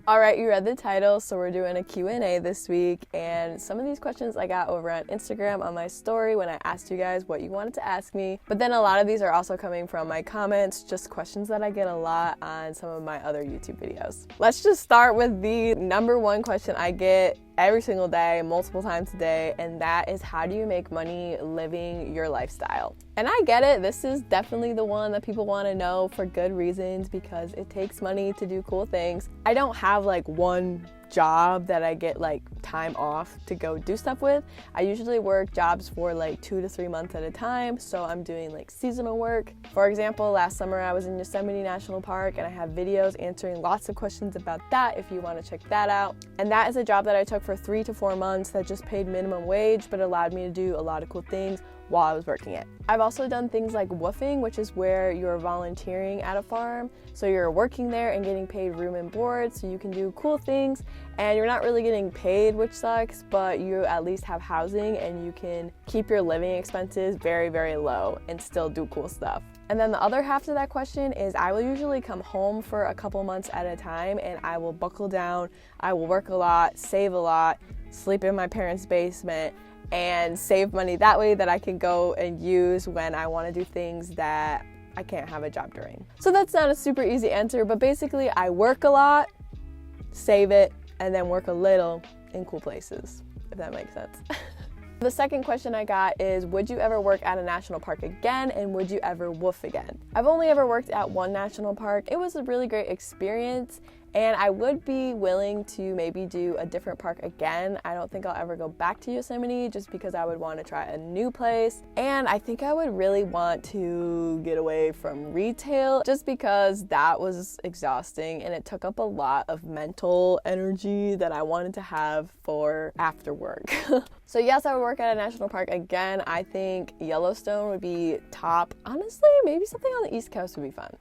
All right, you read the title, so we're doing a Q&A this week, and some of these questions I got over on Instagram on my story when I asked you guys what you wanted to ask me, but then a lot of these are also coming from my comments, just questions that I get a lot on some of my other YouTube videos. Let's just start with the number one question I get every single day, multiple times a day, and that is, how do you make money living your lifestyle? And I get it, this is definitely the one that people want to know for good reasons, because it takes money to do cool things. I don't have like one job that I get like time off to go do stuff with. I usually work jobs for like 2 to 3 months at a time, so I'm doing like seasonal work. For example, last summer I was in Yosemite National Park, and I have videos answering lots of questions about that if you want to check that out. And that is a job that I took for 3 to 4 months that just paid minimum wage but allowed me to do a lot of cool things while I was working it. I've also done things like woofing, which is where you're volunteering at a farm. So you're working there and getting paid room and board, so you can do cool things, and you're not really getting paid, which sucks, but you at least have housing and you can keep your living expenses very, very low and still do cool stuff. And then the other half to that question is, I will usually come home for a couple months at a time, and I will buckle down, I will work a lot, save a lot, sleep in my parents' basement, and save money that way that I can go and use when I want to do things that I can't have a job during. So that's not a super easy answer, but basically I work a lot, save it, and then work a little in cool places, if that makes sense. The second question I got is, would you ever work at a national park again, and would you ever woof again? I've only ever worked at one national park. It was a really great experience, and I would be willing to maybe do a different park again. I don't think I'll ever go back to Yosemite just because I would want to try a new place. And I think I would really want to get away from retail just because that was exhausting and it took up a lot of mental energy that I wanted to have for after work. So yes, I would work at a national park again. I think Yellowstone would be top. Honestly, maybe something on the East Coast would be fun.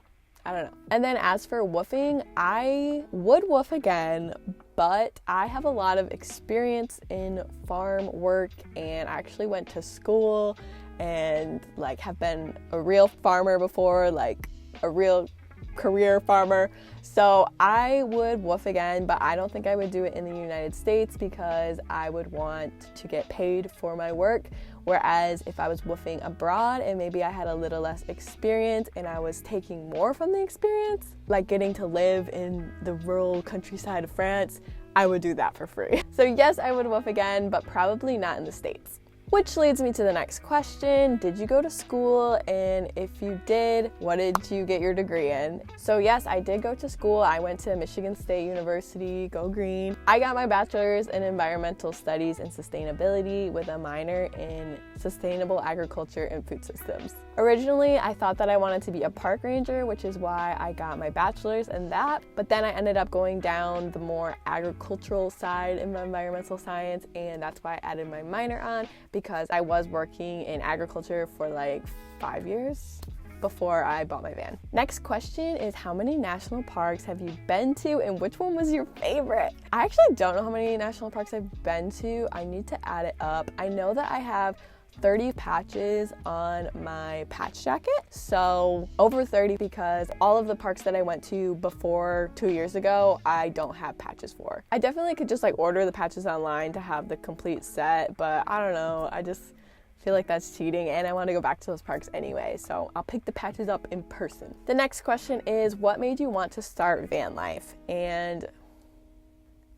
I don't know. And then as for woofing, I would woof again, but I have a lot of experience in farm work, and I actually went to school and like have been a real farmer before, like a real career farmer. So I would woof again, but I don't think I would do it in the United States because I would want to get paid for my work. Whereas if I was woofing abroad and maybe I had a little less experience and I was taking more from the experience, like getting to live in the rural countryside of France, I would do that for free. So yes, I would woof again, but probably not in the States. Which leads me to the next question. Did you go to school? And if you did, what did you get your degree in? So yes, I did go to school. I went to Michigan State University, go green. I got my bachelor's in environmental studies and sustainability with a minor in sustainable agriculture and food systems. Originally, I thought that I wanted to be a park ranger, which is why I got my bachelor's in that. But then I ended up going down the more agricultural side in environmental science, and that's why I added my minor on, because I was working in agriculture for like 5 years before I bought my van. Next question is, how many national parks have you been to and which one was your favorite? I actually don't know how many national parks I've been to. I need to add it up. I know that I have 30 patches on my patch jacket, so over 30, because all of the parks that I went to before 2 years ago, I don't have patches for. I definitely could just like order the patches online to have the complete set, but I don't know, I just feel like that's cheating and I want to go back to those parks anyway, so I'll pick the patches up in person. The next question is, what made you want to start van life? And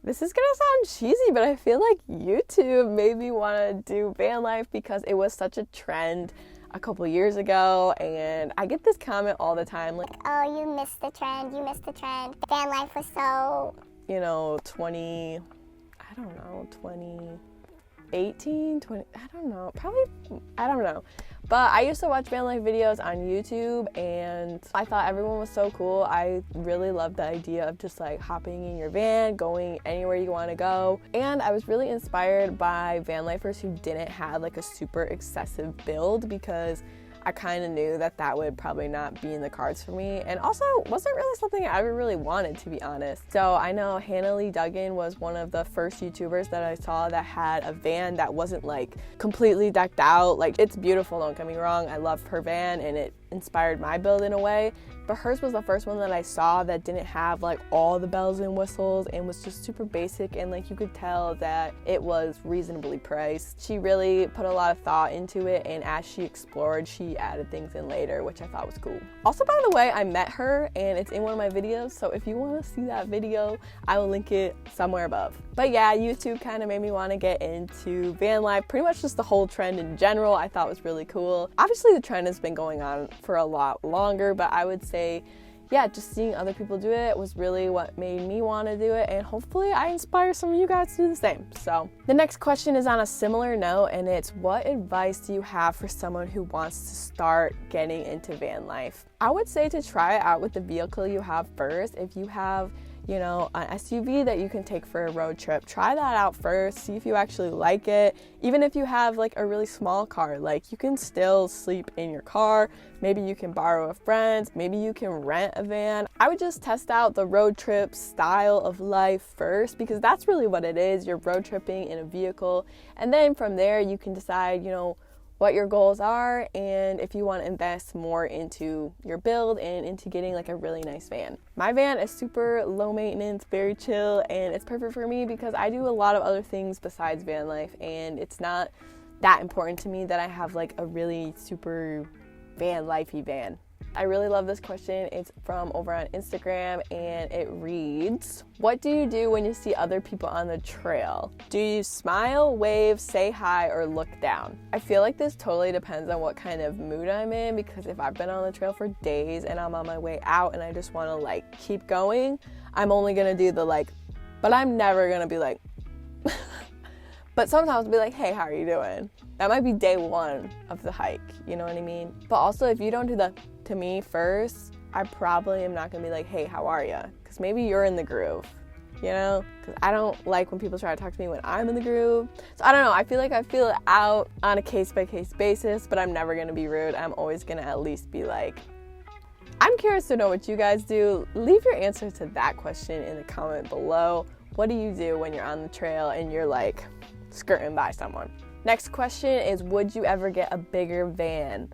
this is gonna sound cheesy, but I feel like YouTube made me want to do van life because it was such a trend a couple years ago, and I get this comment all the time like, oh, you missed the trend, van life was so, 2018, I don't know. But I used to watch van life videos on YouTube, and I thought everyone was so cool. I really loved the idea of just like hopping in your van, going anywhere you want to go. And I was really inspired by van lifers who didn't have like a super excessive build, because I kind of knew that that would probably not be in the cards for me, and also wasn't really something I ever really wanted, to be honest. So I know Hannah Lee Duggan was one of the first YouTubers that I saw that had a van that wasn't like completely decked out. Like, it's beautiful, don't get me wrong, I love her van and it inspired my build in a way. But hers was the first one that I saw that didn't have like all the bells and whistles and was just super basic, and like you could tell that it was reasonably priced. She really put a lot of thought into it, and as she explored, she added things in later, which I thought was cool. Also, by the way, I met her and it's in one of my videos, so if you want to see that video, I will link it somewhere above. But yeah, YouTube kind of made me want to get into van life. Pretty much just the whole trend in general I thought was really cool. Obviously the trend has been going on for a lot longer, but I would say, yeah, just seeing other people do it was really what made me want to do it, and hopefully I inspire some of you guys to do the same. So the next question is on a similar note, and it's, what advice do you have for someone who wants to start getting into van life? I would say to try it out with the vehicle you have first. If you have, you know, an SUV that you can take for a road trip, try that out first, see if you actually like it. Even if you have like a really small car, like you can still sleep in your car, maybe you can borrow a friend, maybe you can rent a van. I would just test out the road trip style of life first, because that's really what it is. You're road tripping in a vehicle, and then from there you can decide, you know, what your goals are, and if you want to invest more into your build and into getting like a really nice van. My van is super low maintenance, very chill, and it's perfect for me because I do a lot of other things besides van life, and it's not that important to me that I have like a really super van lifey van. I really love this question. It's from over on Instagram, and it reads, what do you do when you see other people on the trail? Do you smile, wave, say hi, or look down? I feel like this totally depends on what kind of mood I'm in, because if I've been on the trail for days and I'm on my way out and I just want to like keep going, I'm only gonna do the like, but I'm never gonna be like, but sometimes I'll be like, hey, how are you doing? That might be day one of the hike, you know what I mean? But also, if you don't do that to me first, I probably am not gonna be like, hey, how are you? Because maybe you're in the groove, you know? Because I don't like when people try to talk to me when I'm in the groove. So I don't know, I feel like I feel it out on a case-by-case basis, but I'm never gonna be rude. I'm always gonna at least be like, I'm curious to know what you guys do. Leave your answer to that question in the comment below. What do you do when you're on the trail and you're like skirting by someone? Next question is, would you ever get a bigger van?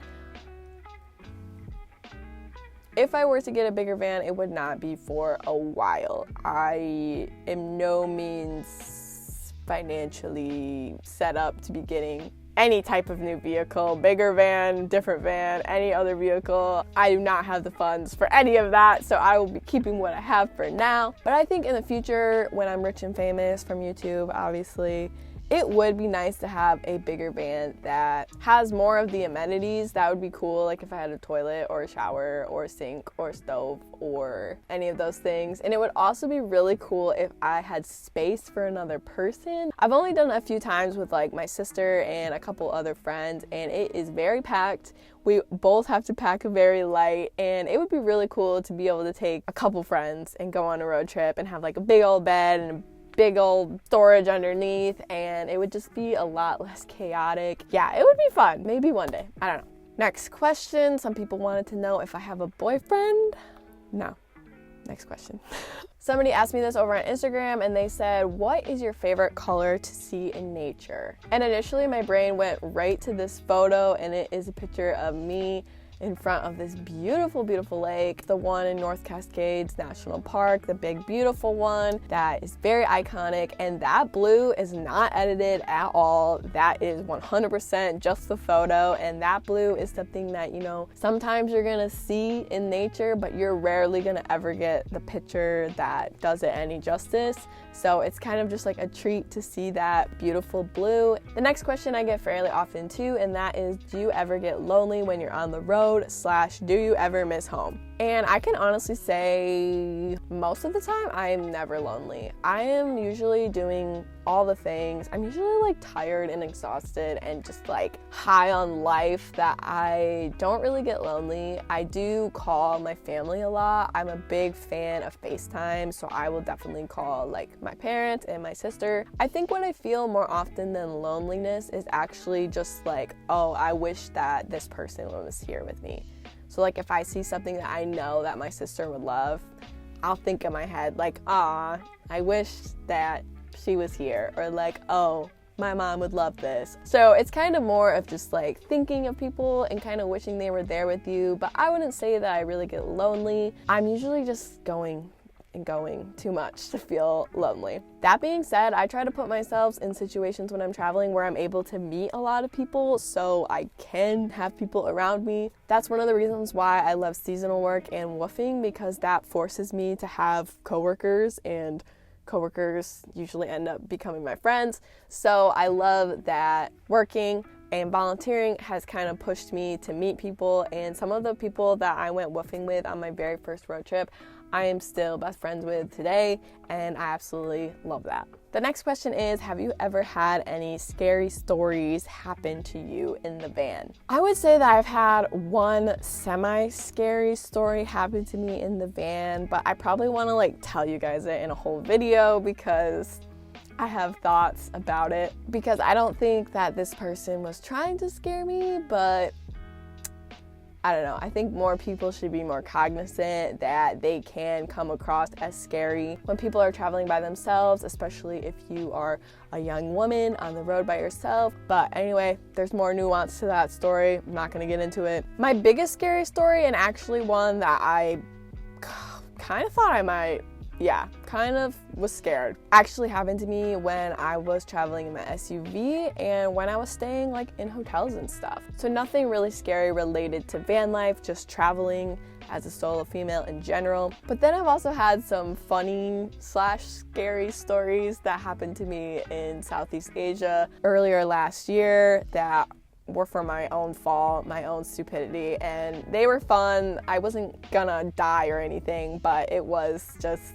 If I were to get a bigger van, it would not be for a while. I am no means financially set up to be getting any type of new vehicle, bigger van, different van, any other vehicle. I do not have the funds for any of that, so I will be keeping what I have for now. But I think in the future, when I'm rich and famous from YouTube, obviously, it would be nice to have a bigger van that has more of the amenities. That would be cool, like if I had a toilet or a shower or a sink or a stove or any of those things. And it would also be really cool if I had space for another person. I've only done it a few times with like my sister and a couple other friends, and it is very packed. We both have to pack very light, and it would be really cool to be able to take a couple friends and go on a road trip and have like a big old bed and a big old storage underneath, and it would just be a lot less chaotic. Yeah, it would be fun. Maybe one day. I don't know. Next question. Some people wanted to know if I have a boyfriend. No. Next question. Somebody asked me this over on Instagram, and they said, what is your favorite color to see in nature? And initially my brain went right to this photo, and it is a picture of me in front of this beautiful, beautiful lake, the one in North Cascades National Park, the big, beautiful one that is very iconic, and that blue is not edited at all. That is 100% just the photo, and that blue is something that, you know, sometimes you're gonna see in nature, but you're rarely gonna ever get the picture that does it any justice. So it's kind of just like a treat to see that beautiful blue. The next question I get fairly often too, and that is, do you ever get lonely when you're on the road / do you ever miss home? And I can honestly say most of the time I am never lonely. I am usually doing all the things. I'm usually like tired and exhausted and just like high on life that I don't really get lonely. I do call my family a lot. I'm a big fan of FaceTime, so I will definitely call like my parents and my sister. I think what I feel more often than loneliness is actually just like, oh, I wish that this person was here with me. So like if I see something that I know that my sister would love, I'll think in my head like, ah, I wish that she was here, or like, oh, my mom would love this. So it's kind of more of just like thinking of people and kind of wishing they were there with you, but I wouldn't say that I really get lonely. I'm usually just going too much to feel lonely. That being said, I try to put myself in situations when I'm traveling where I'm able to meet a lot of people so I can have people around me. That's one of the reasons why I love seasonal work and woofing, because that forces me to have coworkers, and coworkers usually end up becoming my friends. So I love that working and volunteering has kind of pushed me to meet people, and some of the people that I went woofing with on my very first road trip, I am still best friends with today, and I absolutely love that. The next question is, have you ever had any scary stories happen to you in the van? I would say that I've had one semi-scary story happen to me in the van, but I probably want to like tell you guys it in a whole video because I have thoughts about it, because I don't think that this person was trying to scare me, but I don't know. I think more people should be more cognizant that they can come across as scary when people are traveling by themselves, especially if you are a young woman on the road by yourself. But anyway, there's more nuance to that story. I'm not going to get into it. My biggest scary story, and actually one that I kind of thought I might, kind of was scared, actually happened to me when I was traveling in my SUV and when I was staying like in hotels and stuff. So nothing really scary related to van life, just traveling as a solo female in general. But then I've also had some funny / scary stories that happened to me in Southeast Asia earlier last year that were for my own fault, my own stupidity, and they were fun. I wasn't gonna die or anything, but it was just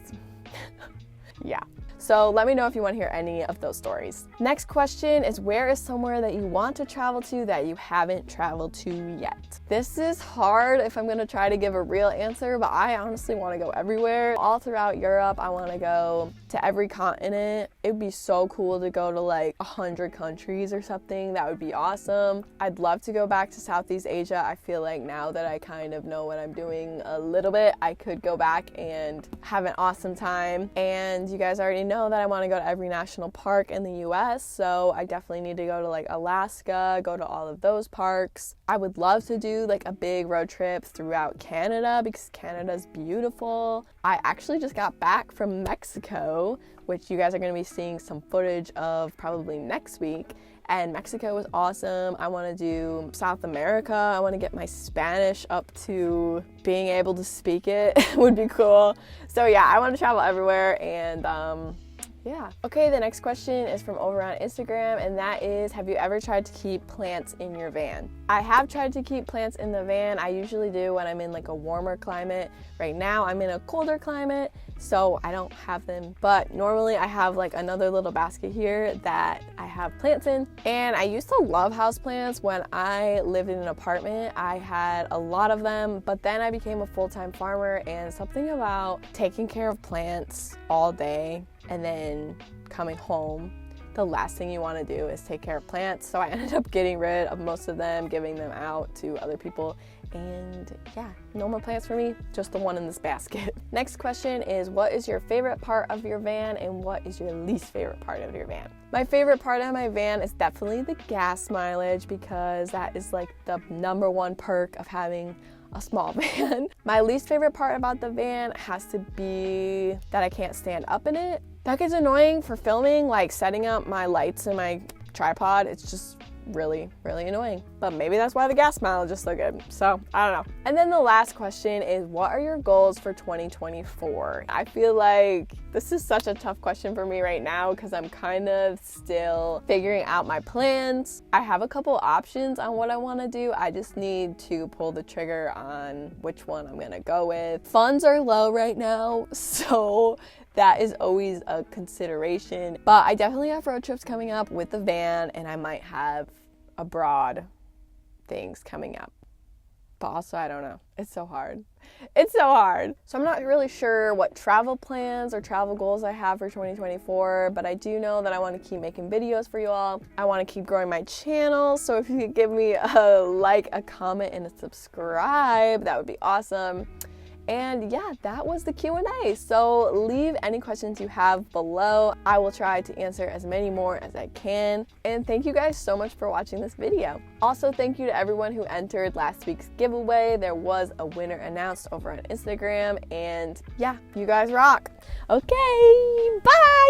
yeah. So let me know if you want to hear any of those stories. Next question is, where is somewhere that you want to travel to that you haven't traveled to yet? This is hard if I'm going to try to give a real answer, but I honestly want to go everywhere. All throughout Europe, I want to go to every continent. It'd be so cool to go to like 100 countries or something. That would be awesome. I'd love to go back to Southeast Asia. I feel like now that I kind of know what I'm doing a little bit, I could go back and have an awesome time. And you guys already know that I want to go to every national park in the US, so I definitely need to go to like Alaska, go to all of those parks. I would love to do like a big road trip throughout Canada because Canada's beautiful. I actually just got back from Mexico, which you guys are going to be seeing some footage of probably next week. And Mexico was awesome. I want to do South America. I want to get my Spanish up to being able to speak it would be cool. So yeah, I want to travel everywhere, and yeah. Okay, the next question is from over on Instagram, and that is, have you ever tried to keep plants in your van? I have tried to keep plants in the van. I usually do when I'm in like a warmer climate. Right now I'm in a colder climate, so I don't have them, but normally I have like another little basket here that I have plants in. And I used to love houseplants. When I lived in an apartment, I had a lot of them, but then I became a full-time farmer, and something about taking care of plants all day and then coming home, the last thing you want to do is take care of plants. So I ended up getting rid of most of them, giving them out to other people, and yeah, no more plants for me, just the one in this basket. Next question is, what is your favorite part of your van and what is your least favorite part of your van? My favorite part of my van is definitely the gas mileage, because that is like the number one perk of having a small van. My least favorite part about the van has to be that I can't stand up in it. That gets annoying for filming, like setting up my lights and my tripod. It's just really, really annoying. But maybe that's why the gas mileage is so good. So I don't know. And then the last question is, what are your goals for 2024? I feel like this is such a tough question for me right now because I'm kind of still figuring out my plans. I have a couple options on what I want to do. I just need to pull the trigger on which one I'm gonna go with. Funds are low right now, so that is always a consideration. But I definitely have road trips coming up with the van, and I might have abroad things coming up. But also, I don't know. It's so hard. It's so hard. So I'm not really sure what travel plans or travel goals I have for 2024, but I do know that I want to keep making videos for you all. I want to keep growing my channel, so if you could give me a like, a comment, and a subscribe, that would be awesome. And yeah, that was the Q&A. So leave any questions you have below. I will try to answer as many more as I can. And thank you guys so much for watching this video. Also, thank you to everyone who entered last week's giveaway. There was a winner announced over on Instagram, and yeah, you guys rock. Okay, bye!